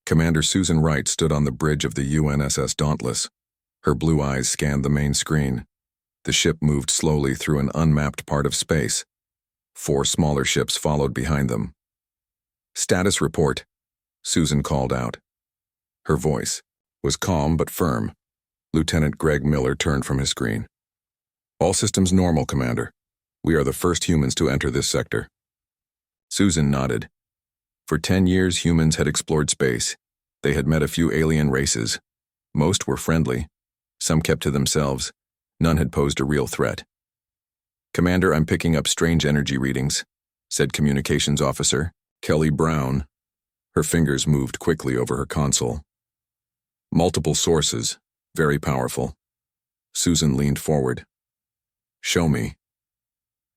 Commander Susan Wright stood on the bridge of the UNSS Dauntless. Her blue eyes scanned the main screen. The ship moved slowly through an unmapped part of space. 4 smaller ships followed behind them. "Status report," Susan called out. Her voice was calm but firm. Lieutenant Greg Miller turned from his screen. "All systems normal, Commander. We are the first humans to enter this sector." Susan nodded. For 10 years, humans had explored space. They had met a few alien races. Most were friendly. Some kept to themselves. None had posed a real threat. "Commander, I'm picking up strange energy readings," said Communications Officer Kelly Brown. Her fingers moved quickly over her console. "Multiple sources, very powerful." Susan leaned forward. "Show me."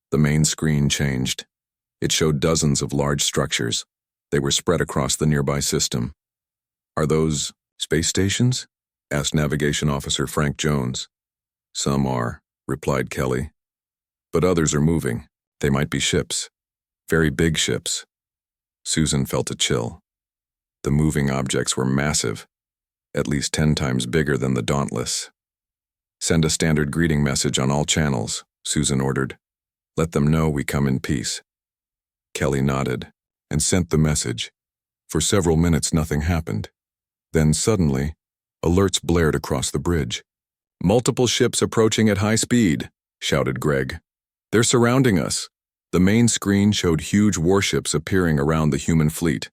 The main screen changed. It showed dozens of large structures. They were spread across the nearby system. "Are those space stations?" asked Navigation Officer Frank Jones. "Some are," replied Kelly. "But others are moving. They might be ships. Very big ships." Susan felt a chill. The moving objects were massive, at least 10 times bigger than the Dauntless. "Send a standard greeting message on all channels," Susan ordered. "Let them know we come in peace." Kelly nodded and sent the message. For several minutes nothing happened. Then suddenly, alerts blared across the bridge. "Multiple ships approaching at high speed," shouted Greg. "They're surrounding us." The main screen showed huge warships appearing around the human fleet.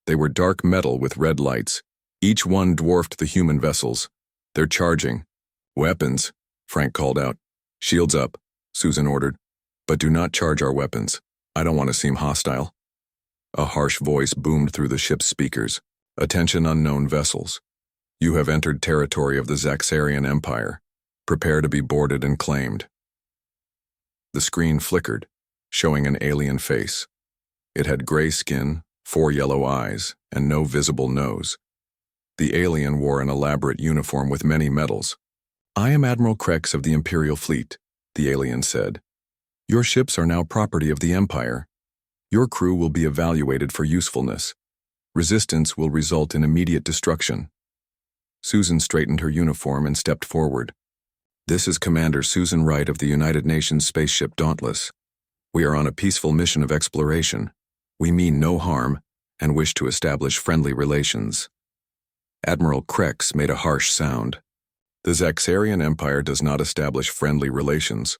They were dark metal with red lights. Each one dwarfed the human vessels. "They're charging." "Weapons," Frank called out. "Shields up," Susan ordered. "But do not charge our weapons. I don't want to seem hostile." A harsh voice boomed through the ship's speakers. "Attention, unknown vessels. You have entered territory of the Zaxarian Empire. Prepare to be boarded and claimed." The screen flickered, showing an alien face. It had gray skin, 4 yellow eyes, and no visible nose. The alien wore an elaborate uniform with many medals. "I am Admiral Krex of the Imperial Fleet," the alien said. "Your ships are now property of the Empire. Your crew will be evaluated for usefulness. Resistance will result in immediate destruction." Susan straightened her uniform and stepped forward. "This is Commander Susan Wright of the United Nations spaceship Dauntless. We are on a peaceful mission of exploration. We mean no harm and wish to establish friendly relations." Admiral Krex made a harsh sound. "The Zaxarian Empire does not establish friendly relations.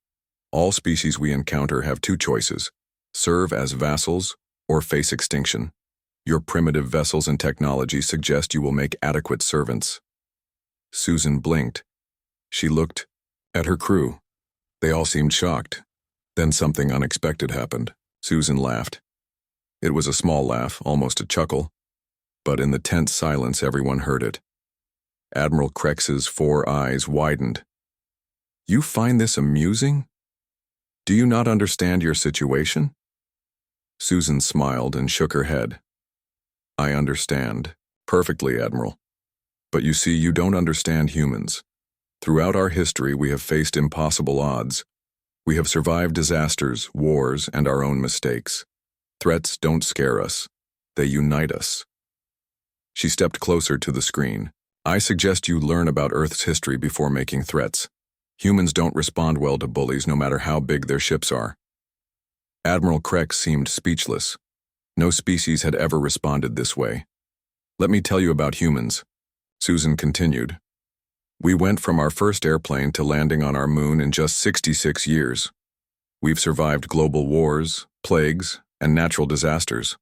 All species we encounter have 2 choices: serve as vassals or face extinction. Your primitive vessels and technology suggest you will make adequate servants." Susan blinked. She looked at her crew. They all seemed shocked. Then something unexpected happened. Susan laughed. It was a small laugh, almost a chuckle, but in the tense silence everyone heard it. Admiral Krex's 4 eyes widened. "You find this amusing? Do you not understand your situation?" Susan smiled and shook her head. "I understand. Perfectly, Admiral. But you see, you don't understand humans. Throughout our history, we have faced impossible odds. We have survived disasters, wars, and our own mistakes. Threats don't scare us. They unite us." She stepped closer to the screen. "I suggest you learn about Earth's history before making threats. Humans don't respond well to bullies no matter how big their ships are." Admiral Krex seemed speechless. No species had ever responded this way. "Let me tell you about humans," Susan continued. "We went from our first airplane to landing on our moon in just 66 years. We've survived global wars, plagues, and natural disasters.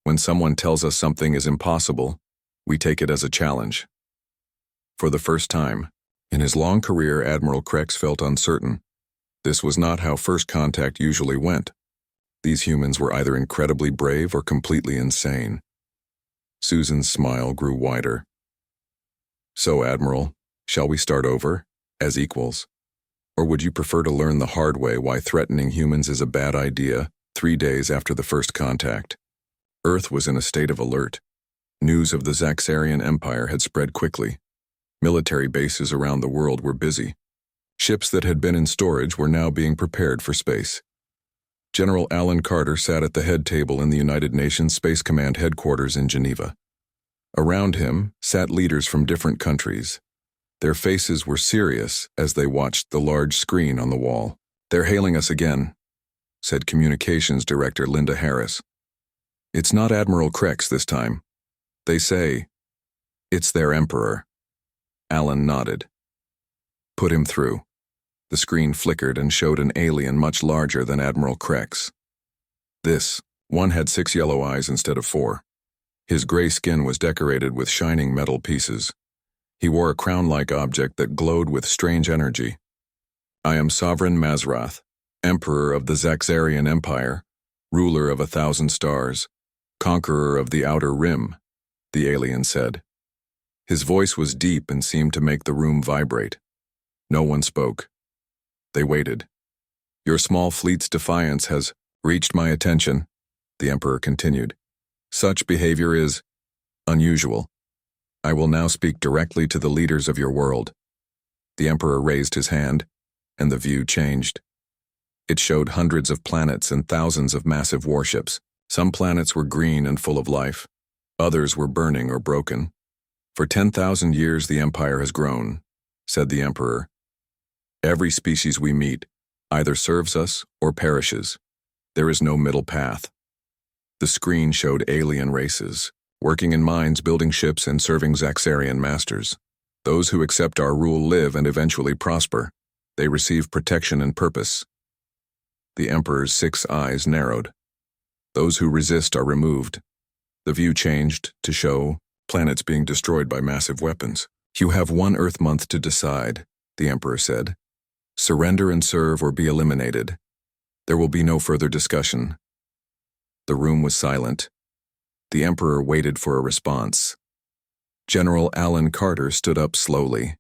When someone tells us something is impossible, we take it as a challenge." For the first time in his long career, Admiral Krex felt uncertain. This was not how first contact usually went. These humans were either incredibly brave or completely insane. Susan's smile grew wider. "So, Admiral, shall we start over, as equals? Or would you prefer to learn the hard way why threatening humans is a bad idea 3 days after the first contact?" Earth was in a state of alert. News of the Zaxarian Empire had spread quickly. Military bases around the world were busy. Ships that had been in storage were now being prepared for space. General Alan Carter sat at the head table in the United Nations Space Command headquarters in Geneva. Around him sat leaders from different countries. Their faces were serious as they watched the large screen on the wall. "They're hailing us again," said Communications Director Linda Harris. "It's not Admiral Krex this time. They say it's their Emperor." Alan nodded. "Put him through." The screen flickered and showed an alien much larger than Admiral Krex. This one had 6 yellow eyes instead of 4. His gray skin was decorated with shining metal pieces. He wore a crown-like object that glowed with strange energy. "I am Sovereign Mazrath, Emperor of the Zaxarian Empire, ruler of 1,000 stars, conqueror of the Outer Rim," the alien said. His voice was deep and seemed to make the room vibrate. No one spoke. They waited. "Your small fleet's defiance has reached my attention," the Emperor continued. "Such behavior is unusual. I will now speak directly to the leaders of your world." The Emperor raised his hand, and the view changed. It showed hundreds of planets and thousands of massive warships. Some planets were green and full of life. Others were burning or broken. "For 10,000 years the Empire has grown," said the Emperor. "Every species we meet either serves us or perishes. There is no middle path." The screen showed alien races, working in mines, building ships, and serving Zaxarian masters. "Those who accept our rule live and eventually prosper. They receive protection and purpose." The Emperor's 6 eyes narrowed. "Those who resist are removed." The view changed to show planets being destroyed by massive weapons. "You have 1 Earth month to decide," the Emperor said. "Surrender and serve or be eliminated. There will be no further discussion." The room was silent. The Emperor waited for a response. General Alan Carter stood up slowly.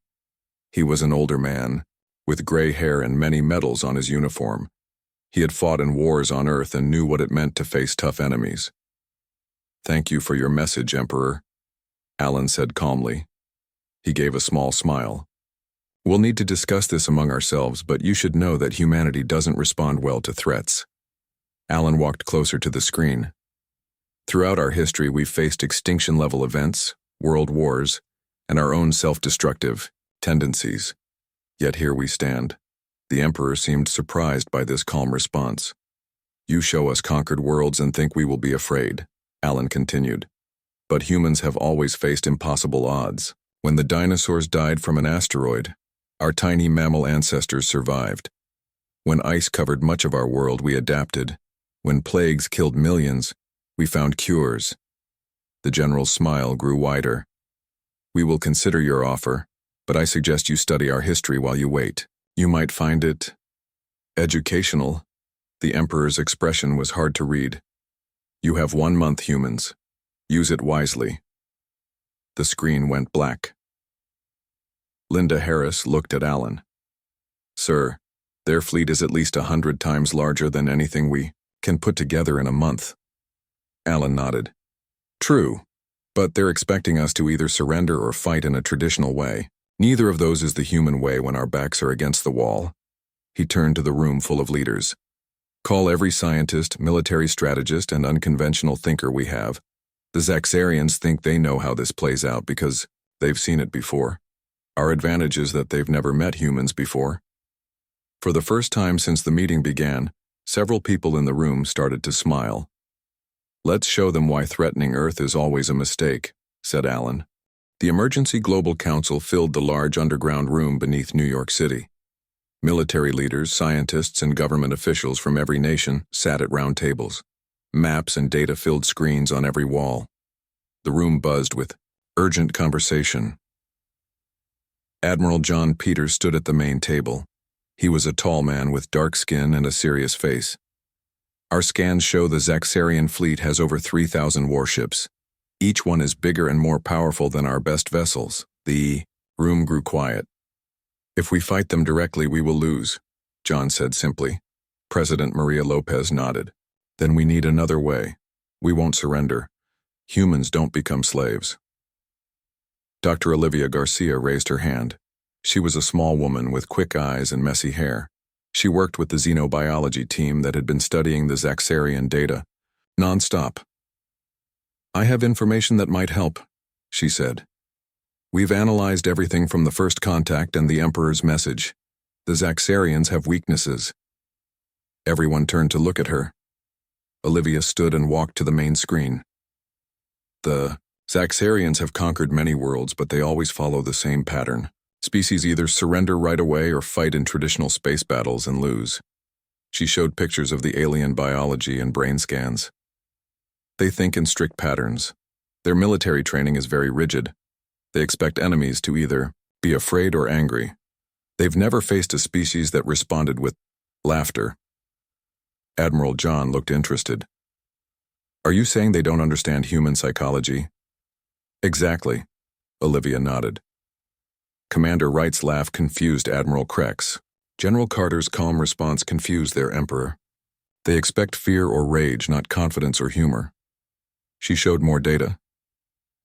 He was an older man, with gray hair and many medals on his uniform. He had fought in wars on Earth and knew what it meant to face tough enemies. "Thank you for your message, Emperor," Alan said calmly. He gave a small smile. "We'll need to discuss this among ourselves, but you should know that humanity doesn't respond well to threats." Alan walked closer to the screen. "Throughout our history, we've faced extinction-level events, world wars, and our own self-destructive tendencies. Yet here we stand." The Emperor seemed surprised by this calm response. "You show us conquered worlds and think we will be afraid," Alan continued. "But humans have always faced impossible odds. When the dinosaurs died from an asteroid, our tiny mammal ancestors survived. When ice covered much of our world, we adapted. When plagues killed millions, we found cures." The general's smile grew wider. "We will consider your offer, but I suggest you study our history while you wait. You might find it educational." The Emperor's expression was hard to read. "You have 1 month, humans. Use it wisely." The screen went black. Linda Harris looked at Alan. "Sir, their fleet is at least 100 times larger than anything we can put together in a month." Alan nodded. "True, but they're expecting us to either surrender or fight in a traditional way. Neither of those is the human way when our backs are against the wall." He turned to the room full of leaders. "Call every scientist, military strategist, and unconventional thinker we have. The Zaxarians think they know how this plays out because they've seen it before. Our advantage is that they've never met humans before." For the first time since the meeting began, several people in the room started to smile. "Let's show them why threatening Earth is always a mistake," said Alan. The Emergency Global Council filled the large underground room beneath New York City. Military leaders, scientists, and government officials from every nation sat at round tables. Maps and data filled screens on every wall. The room buzzed with urgent conversation. Admiral John Peters stood at the main table. He was a tall man with dark skin and a serious face. "Our scans show the Zaxarian fleet has over 3,000 warships. Each one is bigger and more powerful than our best vessels." The room grew quiet. "If we fight them directly, we will lose," John said simply. President Maria Lopez nodded. "Then we need another way. We won't surrender. Humans don't become slaves." Dr. Olivia Garcia raised her hand. She was a small woman with quick eyes and messy hair. She worked with the xenobiology team that had been studying the Zaxarian data non-stop. "I have information that might help," she said. We've analyzed everything from the first contact and the Emperor's message. The Zaxarians have weaknesses. Everyone turned to look at her. Olivia stood and walked to the main screen. The Zaxarians have conquered many worlds, but they always follow the same pattern. Species either surrender right away or fight in traditional space battles and lose. She showed pictures of the alien biology and brain scans. They think in strict patterns. Their military training is very rigid. They expect enemies to either be afraid or angry. They've never faced a species that responded with laughter. Admiral John looked interested. Are you saying they don't understand human psychology? Exactly, Olivia nodded. Commander Wright's laugh confused Admiral Krex. General Carter's calm response confused their Emperor. They expect fear or rage, not confidence or humor. She showed more data.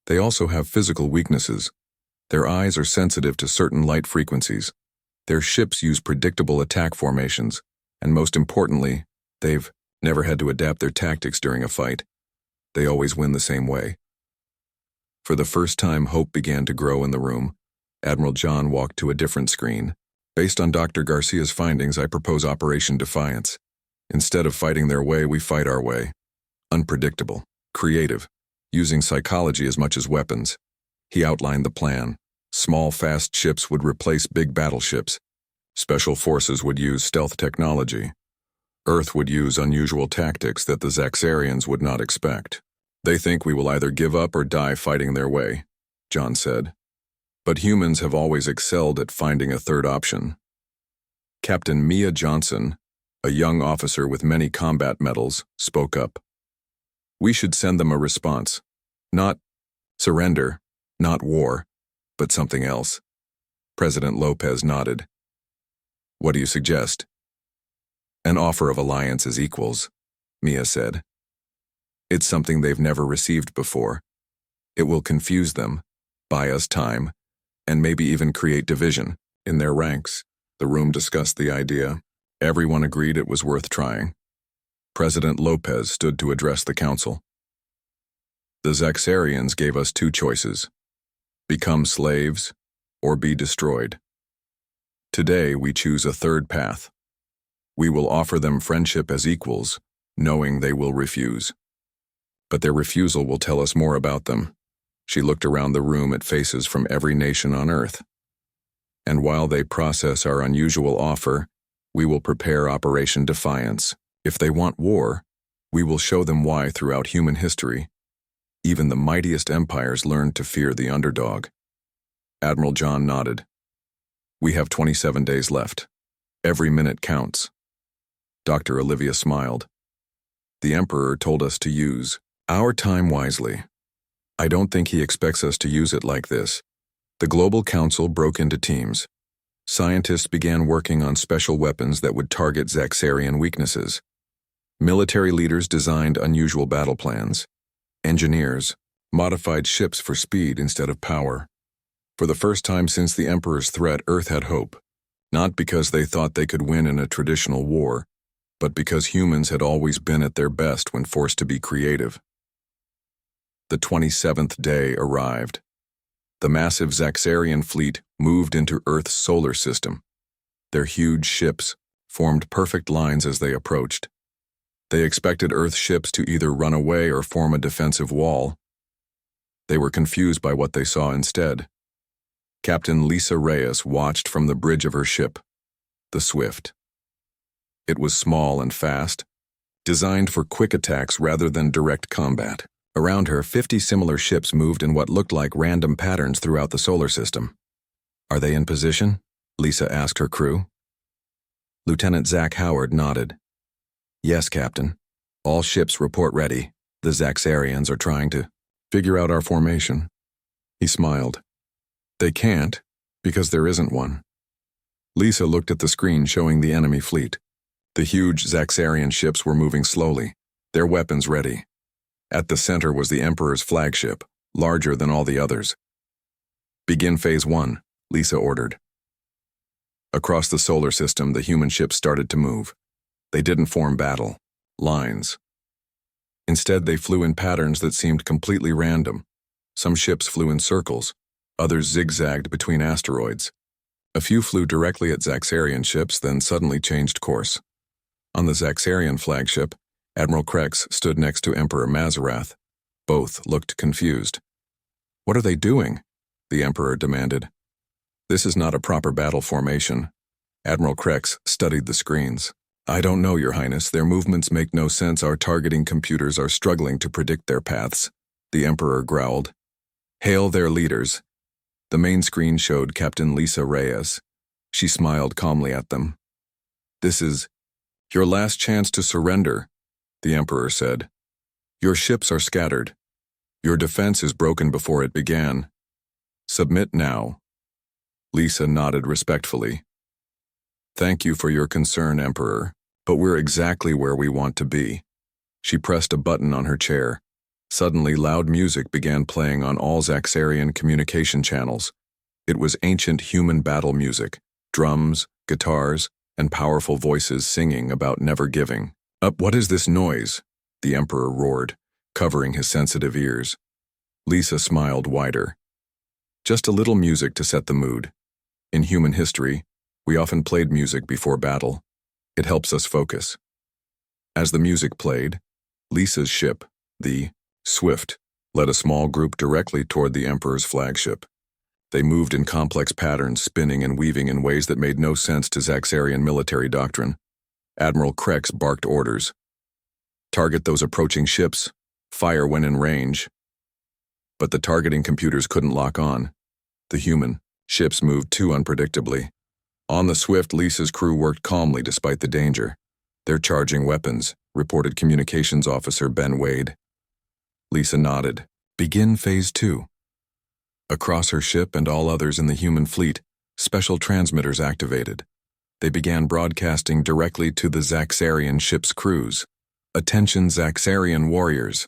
They also have physical weaknesses. Their eyes are sensitive to certain light frequencies. Their ships use predictable attack formations, and most importantly, they've never had to adapt their tactics during a fight. They always win the same way. For the first time, hope began to grow in the room. Admiral John walked to a different screen. Based on Dr. Garcia's findings, I propose Operation Defiance. Instead of fighting their way, we fight our way. Unpredictable, creative, using psychology as much as weapons. He outlined the plan. Small, fast ships would replace big battleships. Special forces would use stealth technology. Earth would use unusual tactics that the Zaxarians would not expect. They think we will either give up or die fighting their way, John said. But humans have always excelled at finding a third option. Captain Mia Johnson, a young officer with many combat medals, spoke up. We should send them a response. Not surrender, not war, but something else. President Lopez nodded. What do you suggest? An offer of alliance as equals, Mia said. It's something they've never received before. It will confuse them, buy us time, and maybe even create division in their ranks. The room discussed the idea. Everyone agreed it was worth trying. President Lopez stood to address the council. The Zaxarians gave us two choices: become slaves or be destroyed. Today we choose a third path. We will offer them friendship as equals, knowing they will refuse. But their refusal will tell us more about them. She looked around the room at faces from every nation on Earth. And while they process our unusual offer, we will prepare Operation Defiance. If they want war, we will show them why throughout human history. Even the mightiest empires learned to fear the underdog. Admiral John nodded. We have 27 days left. Every minute counts. Dr. Olivia smiled. The Emperor told us to use our time wisely. I don't think he expects us to use it like this. The Global Council broke into teams. Scientists began working on special weapons that would target Zaxarian weaknesses. Military leaders designed unusual battle plans. Engineers modified ships for speed instead of power. For the first time since the Emperor's threat, Earth had hope. Not because they thought they could win in a traditional war, but because humans had always been at their best when forced to be creative. The 27th day arrived. The massive Zaxarian fleet moved into Earth's solar system. Their huge ships formed perfect lines as they approached. They expected Earth ships to either run away or form a defensive wall. They were confused by what they saw instead. Captain Lisa Reyes watched from the bridge of her ship, the Swift. It was small and fast, designed for quick attacks rather than direct combat. Around her, 50 similar ships moved in what looked like random patterns throughout the solar system. Are they in position? Lisa asked her crew. Lieutenant Zach Howard nodded. Yes, Captain. All ships report ready. The Zaxarians are trying to figure out our formation. He smiled. They can't, because there isn't one. Lisa looked at the screen showing the enemy fleet. The huge Zaxarian ships were moving slowly, their weapons ready. At the center was the Emperor's flagship, larger than all the others. Begin Phase 1, Lisa ordered. Across the solar system, the human ships started to move. They didn't form battle lines. Instead, they flew in patterns that seemed completely random. Some ships flew in circles, others zigzagged between asteroids. A few flew directly at Zaxarian ships, then suddenly changed course. On the Zaxarian flagship, Admiral Krex stood next to Emperor Mazarath. Both looked confused. "What are they doing?" the Emperor demanded. "This is not a proper battle formation." Admiral Krex studied the screens. "I don't know, Your Highness. Their movements make no sense. Our targeting computers are struggling to predict their paths," the Emperor growled. "Hail their leaders." The main screen showed Captain Lisa Reyes. She smiled calmly at them. "This is your last chance to surrender," the Emperor said. "Your ships are scattered. Your defense is broken before it began. Submit now." Lisa nodded respectfully. "Thank you for your concern, Emperor, but we're exactly where we want to be." She pressed a button on her chair. Suddenly, loud music began playing on all Zaxarian communication channels. It was ancient human battle music, drums, guitars, and powerful voices singing about never giving. What is this noise?" the Emperor roared, covering his sensitive ears. Lisa smiled wider. "Just a little music to set the mood. In human history, we often played music before battle. It helps us focus." As the music played, Lisa's ship, the Swift, led a small group directly toward the Emperor's flagship. They moved in complex patterns, spinning and weaving in ways that made no sense to Zaxarian military doctrine. Admiral Krex barked orders. "Target those approaching ships. Fire when in range." But the targeting computers couldn't lock on. The human ships moved too unpredictably. On the Swift, Lisa's crew worked calmly despite the danger. "They're charging weapons," reported Communications Officer Ben Wade. Lisa nodded. "Begin Phase 2. Across her ship and all others in the human fleet, special transmitters activated. They began broadcasting directly to the Zaxarian ship's crews. "Attention Zaxarian warriors."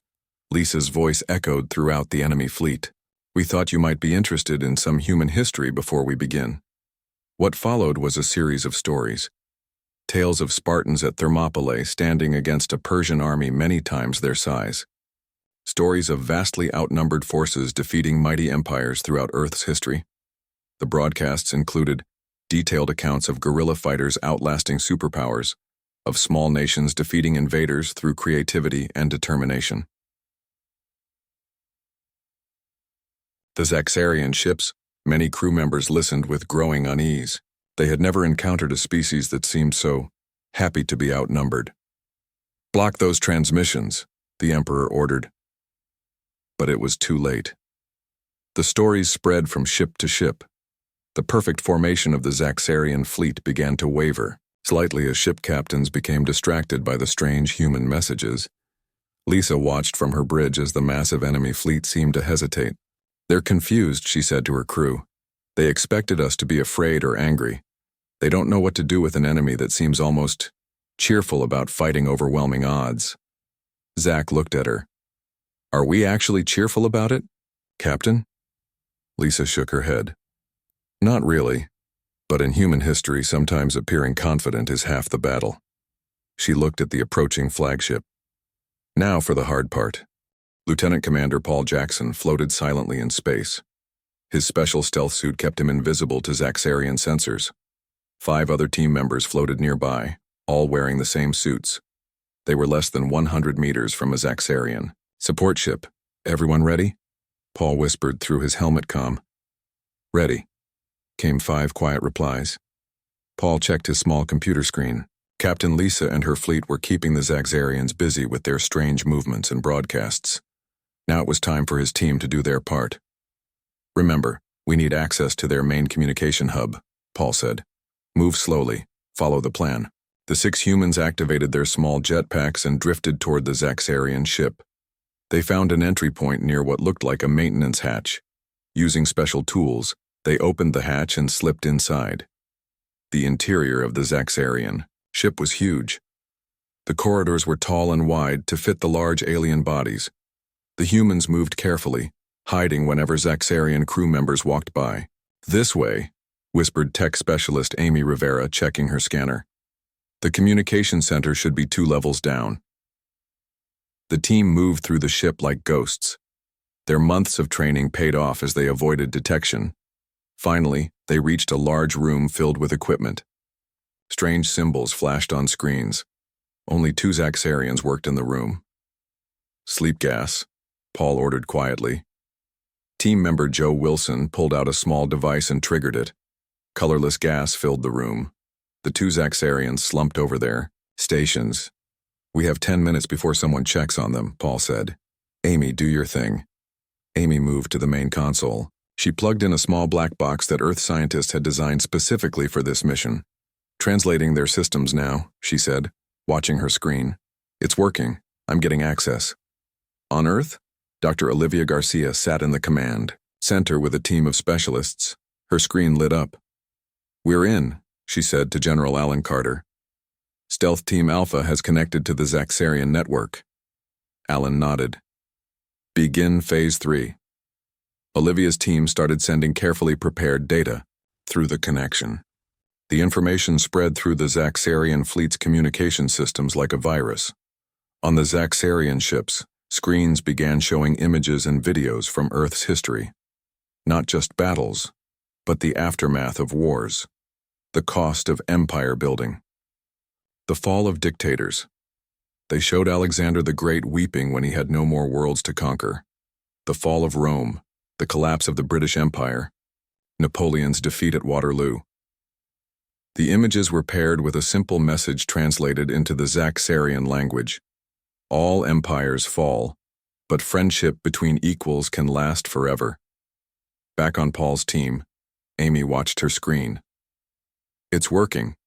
Lisa's voice echoed throughout the enemy fleet. "We thought you might be interested in some human history before we begin." What followed was a series of stories. Tales of Spartans at Thermopylae standing against a Persian army many times their size. Stories of vastly outnumbered forces defeating mighty empires throughout Earth's history. The broadcasts included detailed accounts of guerrilla fighters outlasting superpowers, of small nations defeating invaders through creativity and determination. The Zaxarian ships, many crew members listened with growing unease. They had never encountered a species that seemed so happy to be outnumbered. "Block those transmissions," the Emperor ordered. But it was too late. The stories spread from ship to ship. The perfect formation of the Zaxarian fleet began to waver, slightly as ship captains became distracted by the strange human messages. Lisa watched from her bridge as the massive enemy fleet seemed to hesitate. "They're confused," she said to her crew. "They expected us to be afraid or angry. They don't know what to do with an enemy that seems almost cheerful about fighting overwhelming odds." Zack looked at her. "Are we actually cheerful about it, Captain?" Lisa shook her head. "Not really, but in human history sometimes appearing confident is half the battle." She looked at the approaching flagship. "Now for the hard part." Lieutenant Commander Paul Jackson floated silently in space. His special stealth suit kept him invisible to Zaxarian sensors. 5 other team members floated nearby, all wearing the same suits. They were less than 100 meters from a Zaxarian. "Support ship. Everyone ready?" Paul whispered through his helmet comm. "Ready," came 5 quiet replies. Paul checked his small computer screen. Captain Lisa and her fleet were keeping the Zaxarians busy with their strange movements and broadcasts. Now it was time for his team to do their part. "Remember, we need access to their main communication hub," Paul said. "Move slowly. Follow the plan." The 6 humans activated their small jetpacks and drifted toward the Zaxarian ship. They found an entry point near what looked like a maintenance hatch. Using special tools, they opened the hatch and slipped inside. The interior of the Zaxarian ship was huge. The corridors were tall and wide to fit the large alien bodies. The humans moved carefully, hiding whenever Zaxarian crew members walked by. "This way," whispered tech specialist Amy Rivera, checking her scanner. "The communication center should be 2 levels down." The team moved through the ship like ghosts. Their months of training paid off as they avoided detection. Finally, they reached a large room filled with equipment. Strange symbols flashed on screens. Only 2 Zaxarians worked in the room. "Sleep gas," Paul ordered quietly. Team member Joe Wilson pulled out a small device and triggered it. Colorless gas filled the room. The 2 Zaxarians slumped over their stations. "We have 10 minutes before someone checks on them," Paul said. "Amy, do your thing." Amy moved to the main console. She plugged in a small black box that Earth scientists had designed specifically for this mission. "Translating their systems now," she said, watching her screen. "It's working. I'm getting access." On Earth, Dr. Olivia Garcia sat in the command center with a team of specialists. Her screen lit up. "We're in," she said to General Alan Carter. "Stealth Team Alpha has connected to the Zaxarian network." Alan nodded. "Begin Phase 3. Olivia's team started sending carefully prepared data through the connection. The information spread through the Zaxarian fleet's communication systems like a virus. On the Zaxarian ships, screens began showing images and videos from Earth's history. Not just battles, but the aftermath of wars. The cost of empire building. The fall of dictators. They showed Alexander the Great weeping when he had no more worlds to conquer. The fall of Rome. The collapse of the British Empire. Napoleon's defeat at Waterloo. The images were paired with a simple message translated into the Zaxarian language. All empires fall, but friendship between equals can last forever. Back on Paul's team, Amy watched her screen. "It's working.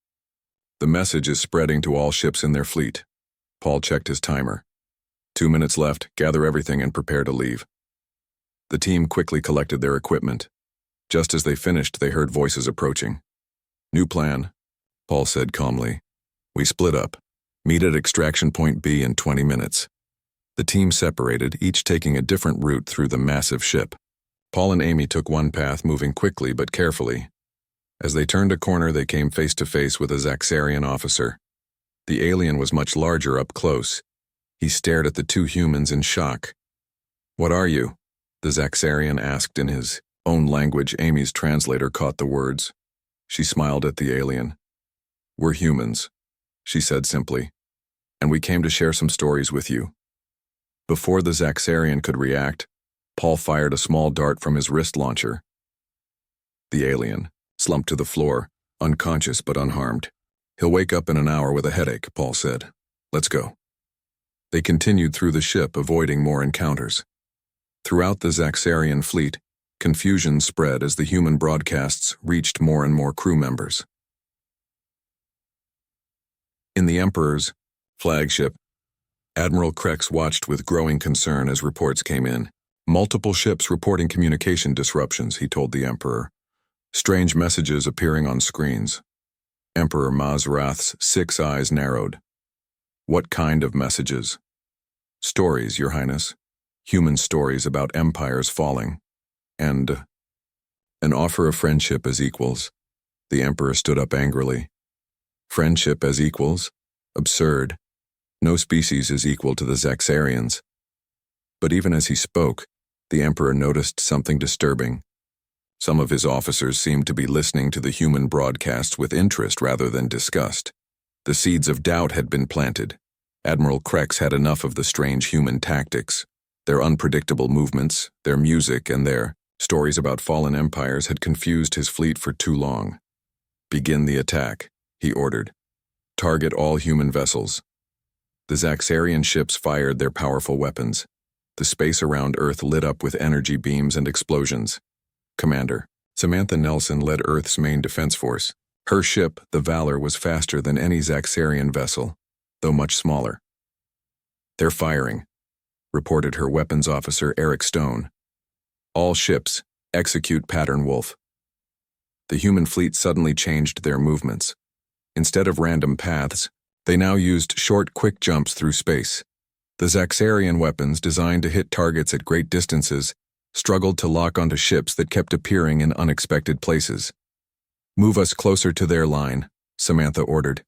The message is spreading to all ships in their fleet." Paul checked his timer. 2 minutes left, gather everything and prepare to leave. The team quickly collected their equipment. Just as they finished, they heard voices approaching. "New plan," Paul said calmly. "We split up. Meet at extraction point B in 20 minutes. The team separated, each taking a different route through the massive ship. Paul and Amy took one path, moving quickly but carefully. As they turned a corner, they came face to face with a Zaxarian officer. The alien was much larger up close. He stared at the 2 humans in shock. "What are you?" the Zaxarian asked in his own language. Amy's translator caught the words. She smiled at the alien. "We're humans," she said simply, "and we came to share some stories with you." Before the Zaxarian could react, Paul fired a small dart from his wrist launcher. The alien slumped to the floor, unconscious but unharmed. "He'll wake up in an hour with a headache," Paul said. "Let's go." They continued through the ship, avoiding more encounters. Throughout the Zaxarian fleet, confusion spread as the human broadcasts reached more and more crew members. In the Emperor's flagship, Admiral Krex watched with growing concern as reports came in. "Multiple ships reporting communication disruptions," he told the Emperor. "Strange messages appearing on screens." Emperor Mazrath's 6 eyes narrowed. "What kind of messages?" "Stories, Your Highness. Human stories about empires falling. And an offer of friendship as equals." The Emperor stood up angrily. "Friendship as equals? Absurd. No species is equal to the Zaxarians." But even as he spoke, the Emperor noticed something disturbing. Some of his officers seemed to be listening to the human broadcasts with interest rather than disgust. The seeds of doubt had been planted. Admiral Krex had enough of the strange human tactics. Their unpredictable movements, their music, and their stories about fallen empires had confused his fleet for too long. "Begin the attack," he ordered. "Target all human vessels." The Zaxarian ships fired their powerful weapons. The space around Earth lit up with energy beams and explosions. Commander Samantha Nelson led Earth's main defense force. Her ship, the Valor, was faster than any Zaxarian vessel, though much smaller. "They're firing," reported her weapons officer Eric Stone. "All ships, execute Pattern Wolf." The human fleet suddenly changed their movements. Instead of random paths, they now used short, quick jumps through space. The Zaxarian weapons, designed to hit targets at great distances, struggled to lock onto ships that kept appearing in unexpected places. "Move us closer to their line," Samantha ordered.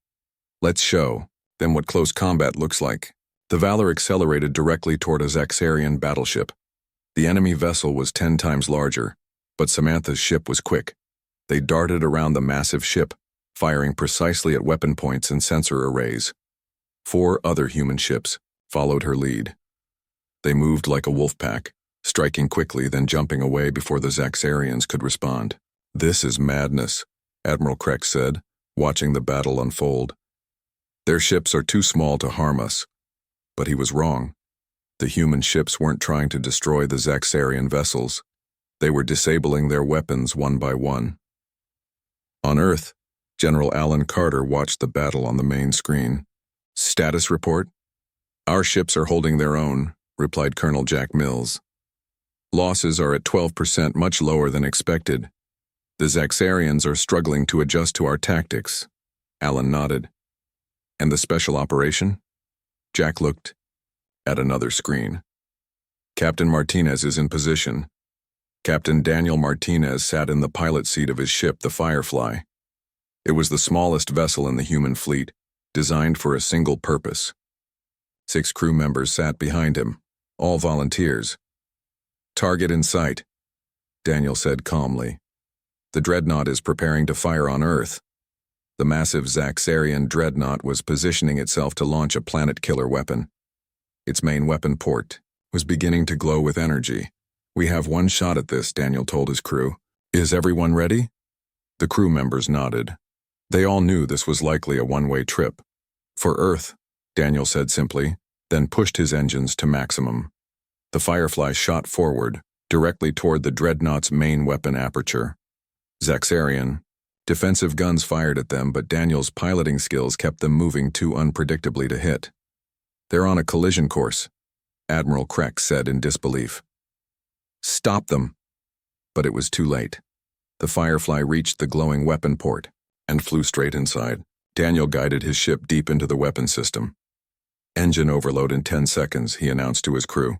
"Let's show them what close combat looks like." The Valor accelerated directly toward a Zaxarian battleship. The enemy vessel was 10 times larger, but Samantha's ship was quick. They darted around the massive ship, firing precisely at weapon points and sensor arrays. 4 other human ships followed her lead. They moved like a wolf pack, striking quickly then jumping away before the Zaxarians could respond. "This is madness," Admiral Krex said, watching the battle unfold. "Their ships are too small to harm us." But he was wrong. The human ships weren't trying to destroy the Zaxarian vessels. They were disabling their weapons one by one. On Earth, General Alan Carter watched the battle on the main screen. "Status report?" "Our ships are holding their own," replied Colonel Jack Mills. "Losses are at 12%, much lower than expected. The Zaxarians are struggling to adjust to our tactics." Alan nodded. "And the special operation?" Jack looked at another screen. "Captain Martinez is in position." Captain Daniel Martinez sat in the pilot seat of his ship, the Firefly. It was the smallest vessel in the human fleet, designed for a single purpose. 6 crew members sat behind him, all volunteers. "Target in sight," Daniel said calmly. "The dreadnought is preparing to fire on Earth." The massive Zaxarian dreadnought was positioning itself to launch a planet-killer weapon. Its main weapon port was beginning to glow with energy. "We have one shot at this," Daniel told his crew. "Is everyone ready?" The crew members nodded. They all knew this was likely a one-way trip. "For Earth," Daniel said simply, then pushed his engines to maximum. The Firefly shot forward, directly toward the dreadnought's main weapon aperture. Zaxarian. Defensive guns fired at them, but Daniel's piloting skills kept them moving too unpredictably to hit. "They're on a collision course," Admiral Krex said in disbelief. "Stop them!" But it was too late. The Firefly reached the glowing weapon port and flew straight inside. Daniel guided his ship deep into the weapon system. "Engine overload in 10 seconds, he announced to his crew.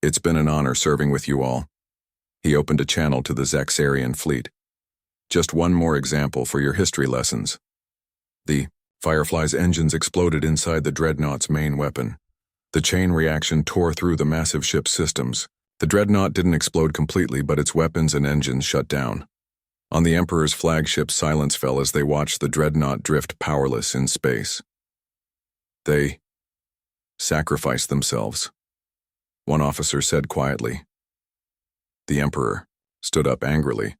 "It's been an honor serving with you all." He opened a channel to the Zaxarian fleet. "Just one more example for your history lessons." The Firefly's engines exploded inside the dreadnought's main weapon. The chain reaction tore through the massive ship's systems. The dreadnought didn't explode completely, but its weapons and engines shut down. On the Emperor's flagship, silence fell as they watched the dreadnought drift powerless in space. "They sacrificed themselves," one officer said quietly. The Emperor stood up angrily.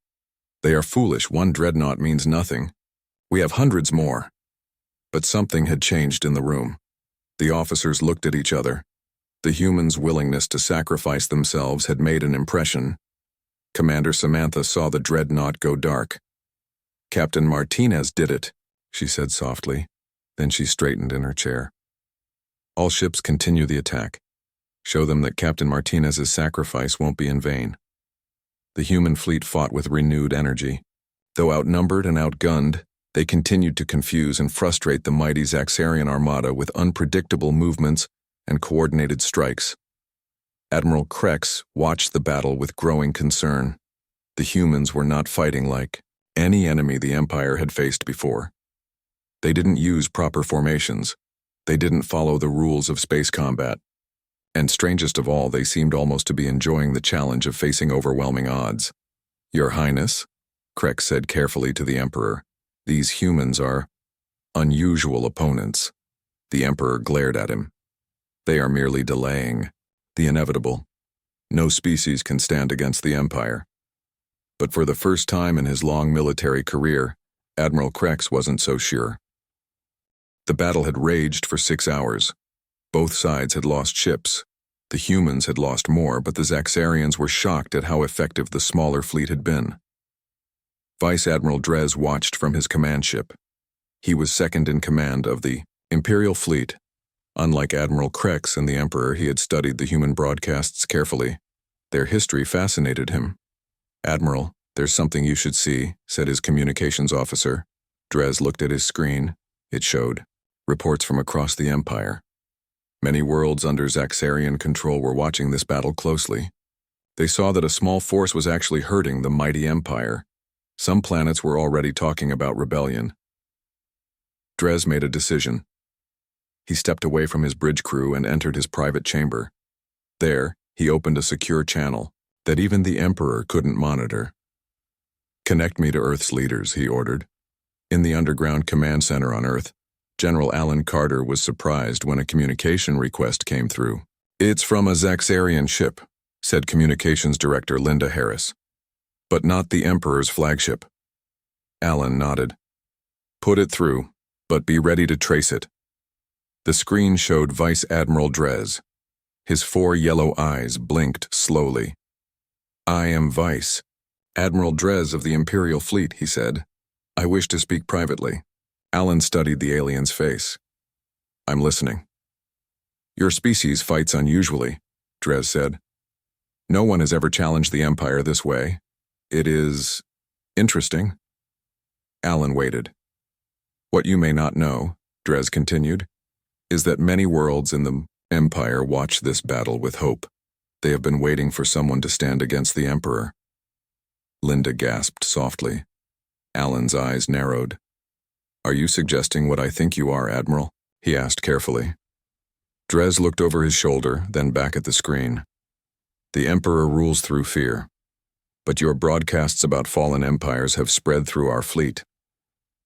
"They are foolish. One dreadnought means nothing. We have hundreds more." But something had changed in the room. The officers looked at each other. The humans' willingness to sacrifice themselves had made an impression. Commander Samantha saw the dreadnought go dark. "Captain Martinez did it," she said softly. Then she straightened in her chair. "All ships continue the attack. Show them that Captain Martinez's sacrifice won't be in vain." The human fleet fought with renewed energy. Though outnumbered and outgunned, they continued to confuse and frustrate the mighty Zaxarian armada with unpredictable movements and coordinated strikes. Admiral Krex watched the battle with growing concern. The humans were not fighting like any enemy the Empire had faced before. They didn't use proper formations. They didn't follow the rules of space combat. And strangest of all, they seemed almost to be enjoying the challenge of facing overwhelming odds. "Your Highness," Krex said carefully to the Emperor, "these humans are unusual opponents." The Emperor glared at him. "They are merely delaying the inevitable. No species can stand against the Empire." But for the first time in his long military career, Admiral Krex wasn't so sure. The battle had raged for 6 hours. Both sides had lost ships. The humans had lost more, but the Zaxarians were shocked at how effective the smaller fleet had been. Vice Admiral Drez watched from his command ship. He was second in command of the Imperial fleet. Unlike Admiral Krex and the Emperor, he had studied the human broadcasts carefully. Their history fascinated him. "Admiral, there's something you should see," said his communications officer. Drez looked at his screen. It showed reports from across the Empire. Many worlds under Zaxarian control were watching this battle closely. They saw that a small force was actually hurting the mighty Empire. Some planets were already talking about rebellion. Drez made a decision. He stepped away from his bridge crew and entered his private chamber. There, He opened a secure channel that even the Emperor couldn't monitor. "Connect me to Earth's leaders," he ordered. In the underground command center on Earth, General Alan Carter was surprised when a communication request came through. "It's from a Zaxarian ship," said Communications Director Linda Harris. "But not the Emperor's flagship." Alan nodded. "Put it through, but be ready to trace it." The screen showed Vice Admiral Drez. His 4 yellow eyes blinked slowly. "I am Vice Admiral Drez of the Imperial Fleet," he said. "I wish to speak privately." Alan studied the alien's face. "I'm listening." "Your species fights unusually," Drez said. "No one has ever challenged the Empire this way. It is interesting." Alan waited. "What you may not know," Drez continued, "is that many worlds in the Empire watch this battle with hope. They have been waiting for someone to stand against the Emperor." Linda gasped softly. Alan's eyes narrowed. "Are you suggesting what I think you are, Admiral?" he asked carefully. Drez looked over his shoulder, then back at the screen. "The Emperor rules through fear. But your broadcasts about fallen empires have spread through our fleet.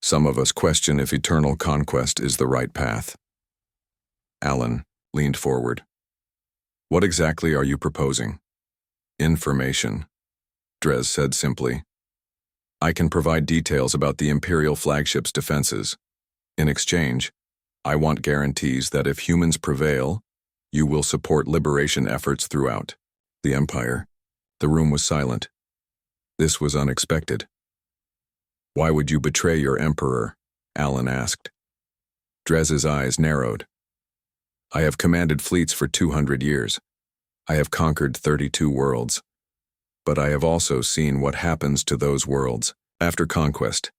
Some of us question if eternal conquest is the right path." Alan leaned forward. "What exactly are you proposing?" "Information," Drez said simply. "I can provide details about the Imperial flagship's defenses. In exchange, I want guarantees that if humans prevail, you will support liberation efforts throughout the Empire." The room was silent. This was unexpected. "Why would you betray your Emperor?" Alan asked. Drez's eyes narrowed. "I have commanded fleets for 200 years. I have conquered 32 worlds. But I have also seen what happens to those worlds after conquest.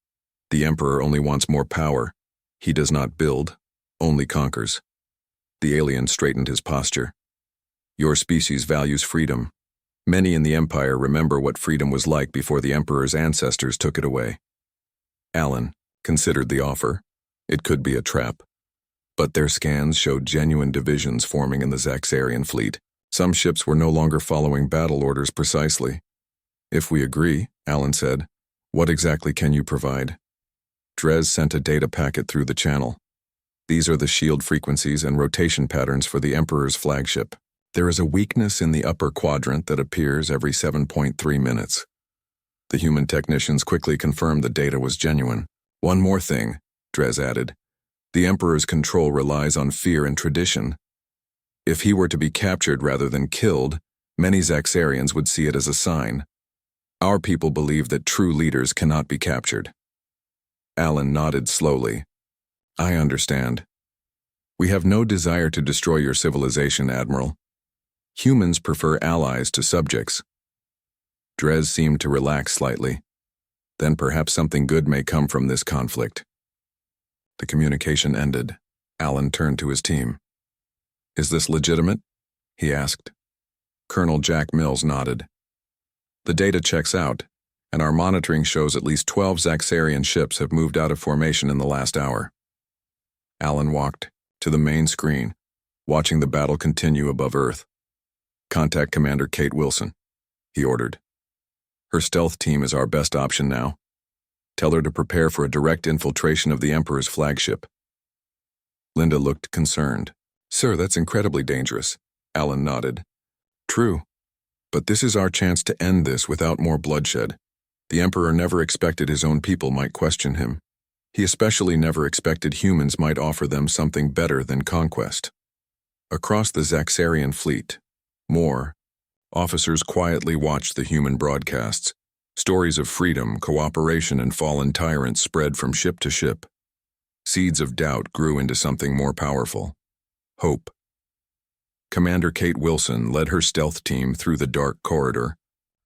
The Emperor only wants more power. He does not build, only conquers." The alien straightened his posture. "Your species values freedom. Many in the Empire remember what freedom was like before the Emperor's ancestors took it away." Alan considered the offer. It could be a trap. But their scans showed genuine divisions forming in the Zaxarian fleet. Some ships were no longer following battle orders precisely. "If we agree," Alan said, "what exactly can you provide?" Drez sent a data packet through the channel. "These are the shield frequencies and rotation patterns for the Emperor's flagship. There is a weakness in the upper quadrant that appears every 7.3 minutes. The human technicians quickly confirmed the data was genuine. "One more thing," Drez added. "The Emperor's control relies on fear and tradition. If he were to be captured rather than killed, many Zaxarians would see it as a sign. Our people believe that true leaders cannot be captured." Alan nodded slowly. "I understand. We have no desire to destroy your civilization, Admiral. Humans prefer allies to subjects." Drez seemed to relax slightly. "Then perhaps something good may come from this conflict." The communication ended. Alan turned to his team. "Is this legitimate?" he asked. Colonel Jack Mills nodded. "The data checks out, and our monitoring shows at least 12 Zaxarian ships have moved out of formation in the last hour." Alan walked to the main screen, watching the battle continue above Earth. "Contact Commander Kate Wilson," he ordered. "Her stealth team is our best option now. Tell her to prepare for a direct infiltration of the Emperor's flagship." Linda looked concerned. "Sir, that's incredibly dangerous." Alan nodded. "True. But this is our chance to end this without more bloodshed. The Emperor never expected his own people might question him. He especially never expected humans might offer them something better than conquest." Across the Zaxarian fleet, officers quietly watched the human broadcasts. Stories of freedom, cooperation, and fallen tyrants spread from ship to ship. Seeds of doubt grew into something more powerful: hope. Commander Kate Wilson led her stealth team through the dark corridor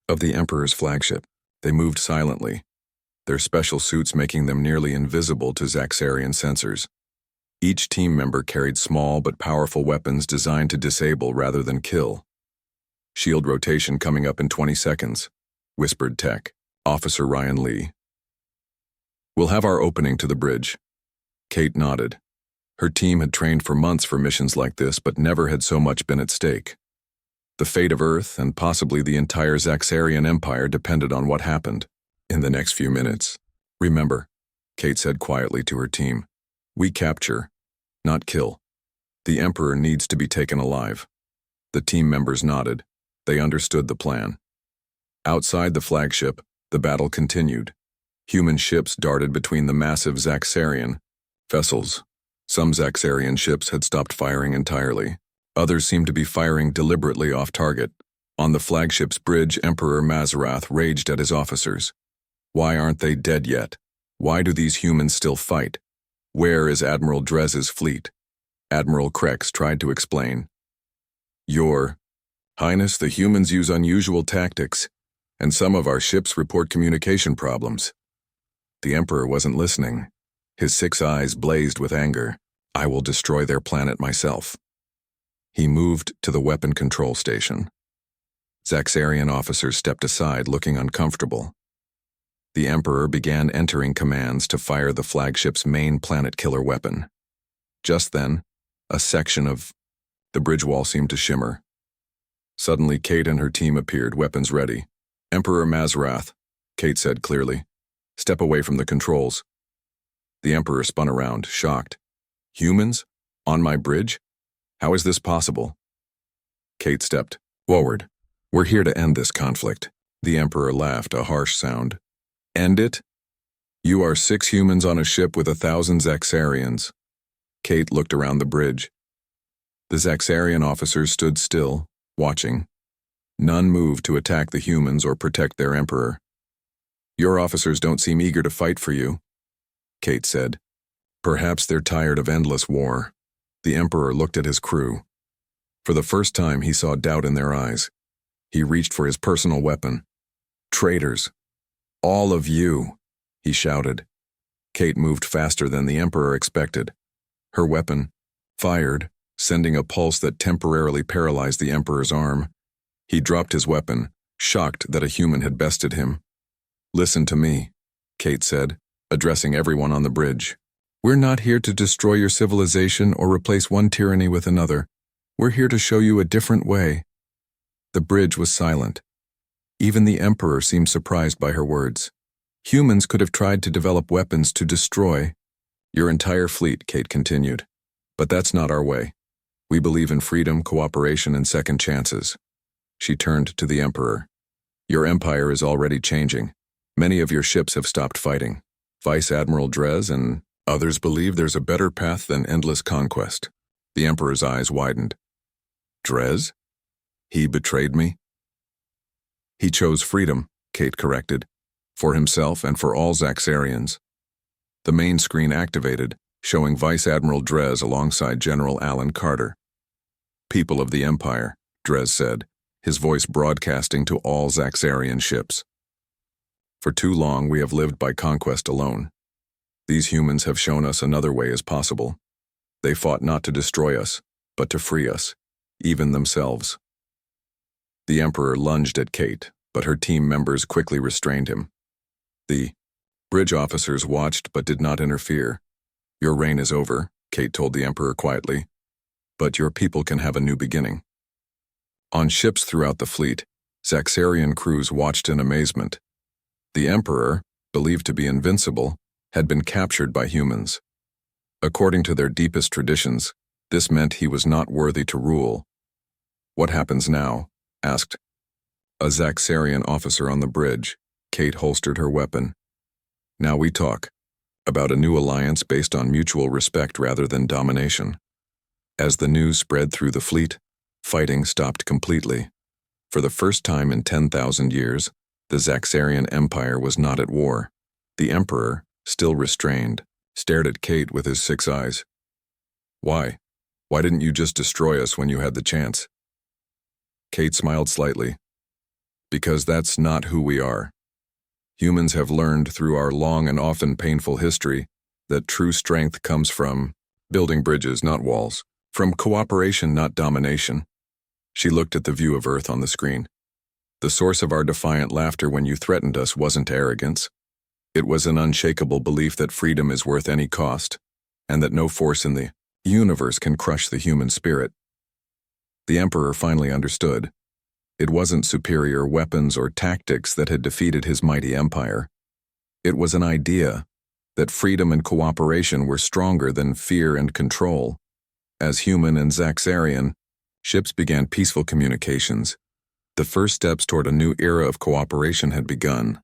of the Emperor's flagship. They moved silently, their special suits making them nearly invisible to Zaxarian sensors. Each team member carried small but powerful weapons designed to disable rather than kill. "Shield rotation coming up in 20 seconds, whispered Tech, Officer Ryan Lee. "We'll have our opening to the bridge." Kate nodded. Her team had trained for months for missions like this, but never had so much been at stake. The fate of Earth and possibly the entire Zaxarian Empire depended on what happened in the next few minutes. Remember, Kate said quietly to her team, we capture, not kill. The Emperor needs to be taken alive. The team members nodded. They understood the plan. Outside the flagship, the battle continued. Human ships darted between the massive Zaxarian vessels. Some Zaxarian ships had stopped firing entirely. Others seemed to be firing deliberately off target. On the flagship's bridge, Emperor Mazarath raged at his officers. Why aren't they dead yet? Why do these humans still fight? Where is Admiral Drez's fleet? Admiral Krex tried to explain. Your Highness, the humans use unusual tactics, and some of our ships report communication problems. The Emperor wasn't listening. His 6 eyes blazed with anger. I will destroy their planet myself. He moved to the weapon control station. Zaxarian officers stepped aside, looking uncomfortable. The Emperor began entering commands to fire the flagship's main planet-killer weapon. Just then, a section of the bridge wall seemed to shimmer. Suddenly, Kate and her team appeared, weapons ready. Emperor Mazarath, Kate said clearly, step away from the controls. The Emperor spun around, shocked. Humans? On my bridge? How is this possible? Kate stepped forward. We're here to end this conflict. The Emperor laughed, a harsh sound. End it? You are 6 humans on a ship with 1,000 Zaxarians. Kate looked around the bridge. The Zaxarian officers stood still, watching. None moved to attack the humans or protect their Emperor. Your officers don't seem eager to fight for you, Kate said. Perhaps they're tired of endless war. The Emperor looked at his crew. For the first time, he saw doubt in their eyes. He reached for his personal weapon. Traitors. All of you, he shouted. Kate moved faster than the Emperor expected. Her weapon fired, sending a pulse that temporarily paralyzed the Emperor's arm. He dropped his weapon, shocked that a human had bested him. Listen to me, Kate said, addressing everyone on the bridge. We're not here to destroy your civilization or replace one tyranny with another. We're here to show you a different way. The bridge was silent. Even the Emperor seemed surprised by her words. Humans could have tried to develop weapons to destroy your entire fleet, Kate continued. But that's not our way. We believe in freedom, cooperation, and second chances. She turned to the Emperor. Your empire is already changing. Many of your ships have stopped fighting. Vice Admiral Drez and others believe there's a better path than endless conquest. The Emperor's eyes widened. Drez? He betrayed me? He chose freedom, Kate corrected, for himself and for all Zaxarians. The main screen activated, showing Vice Admiral Drez alongside General Alan Carter. People of the Empire, Drez said, his voice broadcasting to all Zaxarian ships. For too long we have lived by conquest alone. These humans have shown us another way is possible. They fought not to destroy us, but to free us, even themselves. The Emperor lunged at Kate, but her team members quickly restrained him. The bridge officers watched but did not interfere. Your reign is over, Kate told the Emperor quietly, but your people can have a new beginning. On ships throughout the fleet, Zaxarian crews watched in amazement. The Emperor, believed to be invincible, had been captured by humans. According to their deepest traditions, this meant he was not worthy to rule. What happens now? Asked a Zaxarian officer on the bridge. Kate holstered her weapon. Now we talk about a new alliance based on mutual respect rather than domination. As the news spread through the fleet, fighting stopped completely. For the first time in 10,000 years, the Zaxarian Empire was not at war. The Emperor, still restrained, stared at Kate with his 6 eyes. Why? Why didn't you just destroy us when you had the chance? Kate smiled slightly. Because that's not who we are. Humans have learned through our long and often painful history that true strength comes from building bridges, not walls, from cooperation, not domination. She looked at the view of Earth on the screen. The source of our defiant laughter when you threatened us wasn't arrogance. It was an unshakable belief that freedom is worth any cost, and that no force in the universe can crush the human spirit. The Emperor finally understood. It wasn't superior weapons or tactics that had defeated his mighty empire. It was an idea that freedom and cooperation were stronger than fear and control. As human and Zaxarian, ships began peaceful communications. The first steps toward a new era of cooperation had begun.